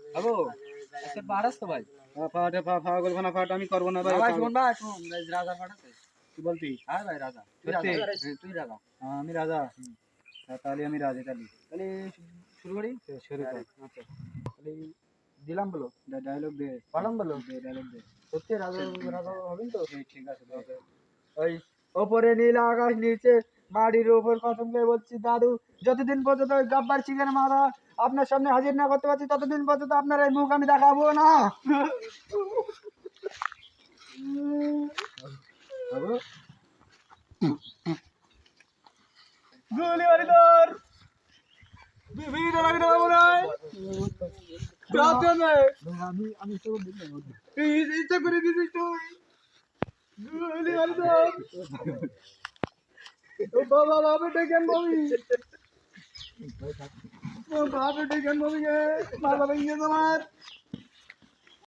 আবো আচ্ছা পারাস তো ভাই ফাট ফাট করবো না ফাট আমি করবো না ভাই ভাই শুন ভাই শুন রাজা পাঠাচ্ছে কি বলতি হ্যাঁ ভাই রাজা তুই সত্যি? রাজা তুই রাজা আমি রাজা তাহলে আমি রাজি তাহলে তাহলে শুরু করি শুরু কর আচ্ছা তাহলে দিলাম বলো ডায়লগ দে পালাম বলো ডায়লগ দে সত্যি রাজা রাজা হবেন তো ঠিক আছে দে। ওই ওপরে নীল আকাশ নিচে মাটির উপর কসম করে বলছি দাদু যতদিন পর্যন্ত ওই গাব্বার চিকেন মারা আপনার সামনে হাজির না করতে পারছি ততদিন পর্যন্ত আপনার এই মুখ আমি দেখাবো না বাবু গুলি মারি তোর বিভিন্ন লাগে না মনে হয় রাতে নয় আমি তো ইচ্ছা করে দিছিস তুই গুলি মারি তোর ও বাবা বাবা ডেকেন বমি ও বাবা ডেকেন বমি গে বাবা ভেঙে তোমার